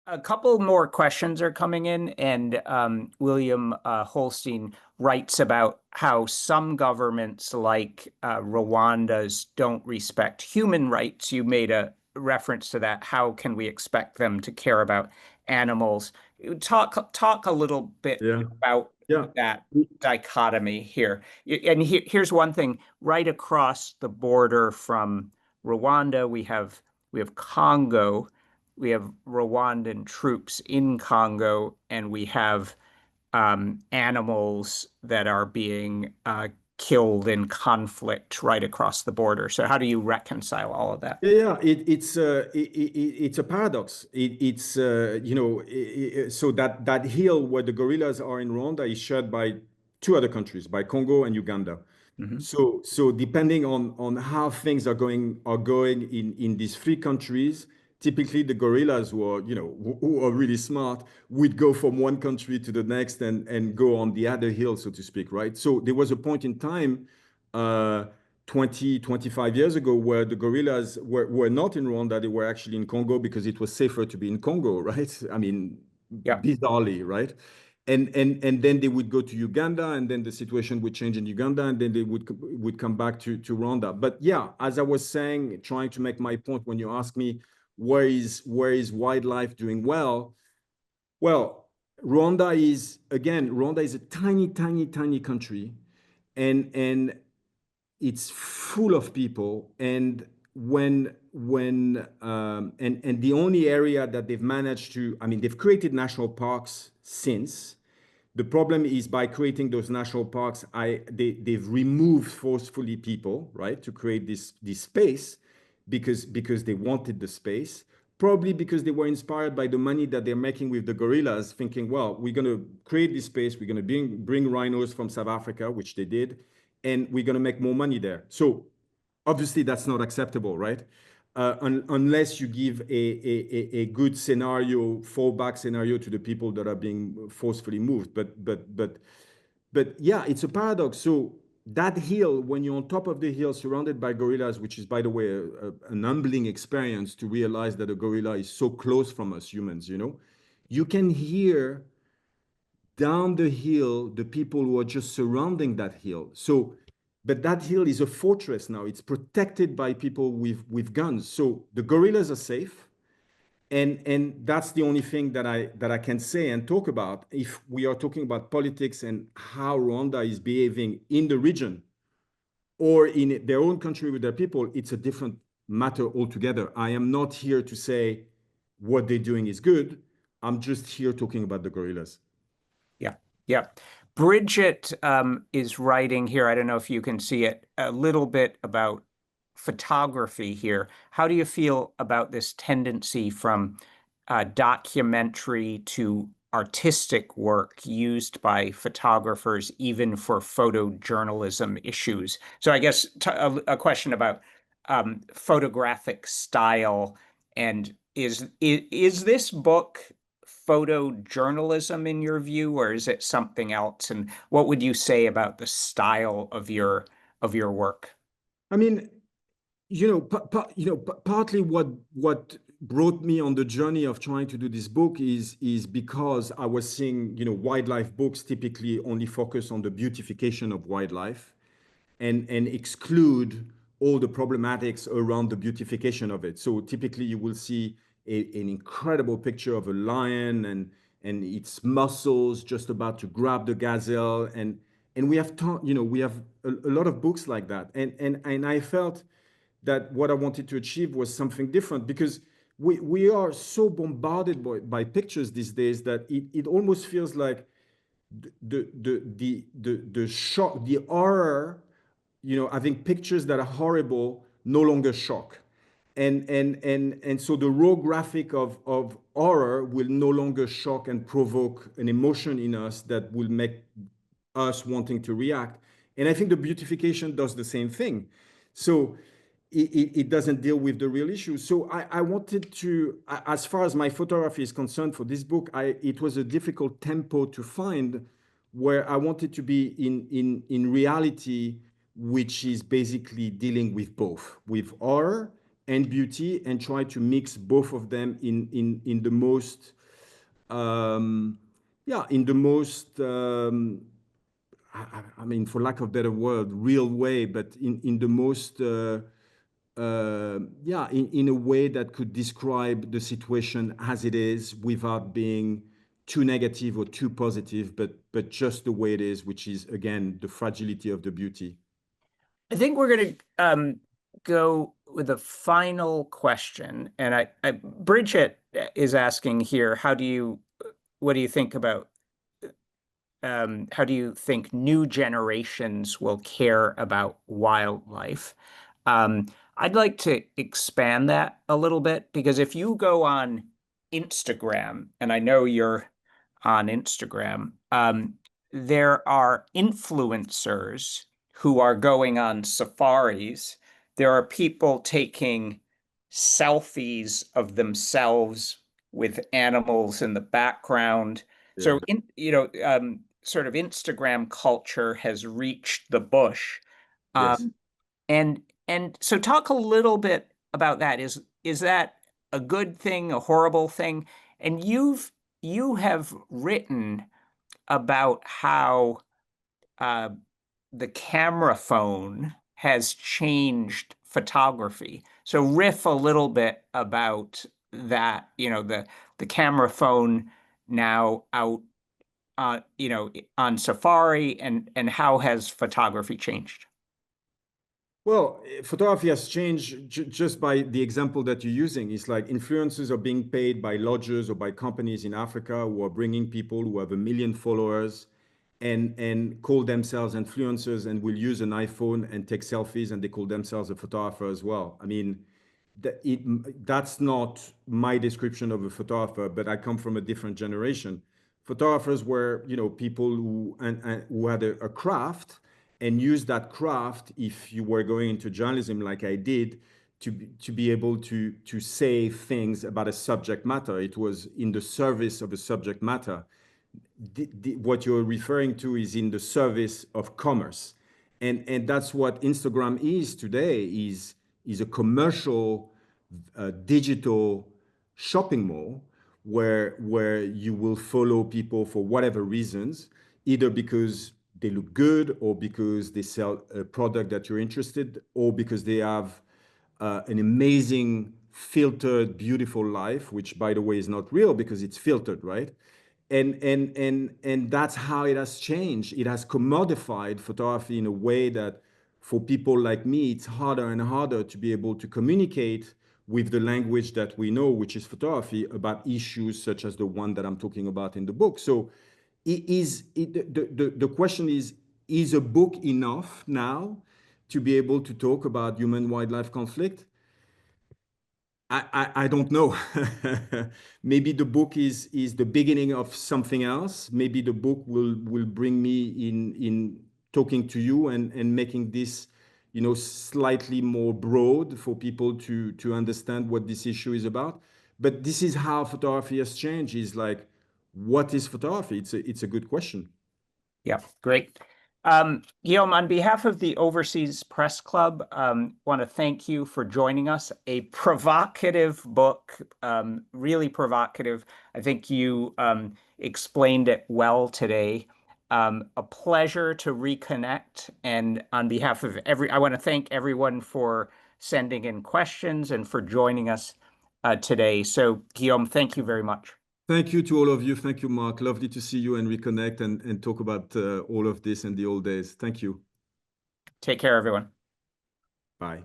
a couple more questions are coming in, and William Holstein writes about how some governments, like Rwanda's, don't respect human rights. You made a reference to that. How can we expect them to care about animals? Talk a little bit Yeah. about Yeah. that dichotomy here. And here's one thing: right across the border from Rwanda, we have Congo. We have Rwandan troops in Congo, and we have animals that are being killed in conflict right across the border. So how do you reconcile all of that? Yeah, it's a paradox. So that hill where the gorillas are in Rwanda is shared by two other countries, by Congo and Uganda. Mhm. So depending on how things are going in these three countries, typically the gorillas who are really smart would go from one country to the next and go on the other hill, so to speak, right? So there was a point in time, uh, 20, 25 years ago, where the gorillas were not in Rwanda, they were actually in Congo because it was safer to be in Congo, right? I mean, Yeah. bizarrely, right? And then they would go to Uganda, and then the situation would change in Uganda, and then they would come back to Rwanda. But yeah, as I was saying, trying to make my point, when you ask me where is wildlife doing well, well, Rwanda is a tiny, tiny, tiny country, and it's full of people. And and the only area that they've managed to, I mean, they've created national parks since. The problem is, by creating those national parks, they've removed forcefully people, right, to create this space, because they wanted the space, probably because they were inspired by the money that they're making with the gorillas, thinking, well, we're going to create this space, we're going to bring rhinos from South Africa, which they did, and we're going to make more money there. So obviously that's not acceptable, right? Unless you give a good scenario, fallback scenario, to the people that are being forcefully moved. But yeah, it's a paradox. So that hill, when you're on top of the hill surrounded by gorillas, which is, by the way, an humbling experience to realize that a gorilla is so close from us humans, you can hear down the hill the people who are just surrounding that hill. So, but that hill is a fortress now. It's protected by people with guns. So the gorillas are safe. And that's the only thing that I can say and talk about. If we are talking about politics and how Rwanda is behaving in the region or in their own country with their people, it's a different matter altogether. I am not here to say what they're doing is good. I'm just here talking about the gorillas. Yeah. Yeah. Bridget is writing here. I don't know if you can see it, a little bit about photography here. How do you feel about this tendency from documentary to artistic work used by photographers, even for photojournalism issues? So I guess a question about photographic style, and is this book photojournalism in your view, or is it something else? And what would you say about the style of your work? I mean, partly what brought me on the journey of trying to do this book is because I was seeing, wildlife books typically only focus on the beautification of wildlife and exclude all the problematics around the beautification of it. So typically you will see an incredible picture of a lion and its muscles just about to grab the gazelle. And we have a lot of books like that. And I felt that what I wanted to achieve was something different, because we are so bombarded by pictures these days that it almost feels like the shock, the horror, having pictures that are horrible no longer shock. And so the raw graphic of horror will no longer shock and provoke an emotion in us that will make us wanting to react. And I think the beautification does the same thing. So it doesn't deal with the real issue. So I wanted to, as far as my photography is concerned for this book, it was a difficult tempo to find, where I wanted to be in reality, which is basically dealing with both, with horror and beauty and try to mix both of them in the most in the most I mean, for lack of a better word, real way, but in the most in a way that could describe the situation as it is without being too negative or too positive, but just the way it is, which is again the fragility of the beauty. I think we're going to go with a final question, and Bridget is asking here, what do you think about how do you think new generations will care about wildlife? I'd like to expand that a little bit because if you go on Instagram, and I know you're on Instagram, there are influencers who are going on safaris. There are people taking selfies of themselves with animals in the background. Yeah. So, sort of Instagram culture has reached the bush. Yes. Um, and so talk a little bit about that. Is that a good thing, a horrible thing? And you have written about how uh, the camera phone has changed photography. So riff a little bit about that, the camera phone now out on Safari and how has photography changed? Well, photography has changed just by the example that you're using. It's like influencers are being paid by lodges or by companies in Africa who are bringing people who have 1 million followers and call themselves influencers and will use an iPhone and take selfies and they call themselves a photographer as well. I mean, that's not my description of a photographer, but I come from a different generation. Photographers were, people who had a craft and use that craft if you were going into journalism like I did to be able to say things about a subject matter. It was in the service of a subject matter. What you're referring to is in the service of commerce, and that's what Instagram is today. Is a commercial digital shopping mall where you will follow people for whatever reasons, either because they look good or because they sell a product that you're interested, or because they have an amazing filtered beautiful life, which by the way is not real because it's filtered, right? And that's how it has changed. It has commodified photography in a way that for people like me it's harder and harder to be able to communicate with the language that we know, which is photography, about issues such as the one that I'm talking about in the book. So the question is a book enough now to be able to talk about human wildlife conflict? I don't know. Maybe the book is the beginning of something else. Maybe the book will bring me in talking to you and making this, slightly more broad for people to understand what this issue is about. But this is how photography has changed. Is like, what is photography? It's a good question. Yeah, great. Guillaume, on behalf of the Overseas Press Club, want to thank you for joining us. A provocative book, really provocative. I think you explained it well today. A pleasure to reconnect. And on behalf of I want to thank everyone for sending in questions and for joining us today. So, Guillaume, thank you very much. Thank you to all of you. Thank you, Mark. Lovely to see you and reconnect and talk about all of this and the old days. Thank you. Take care, everyone. Bye.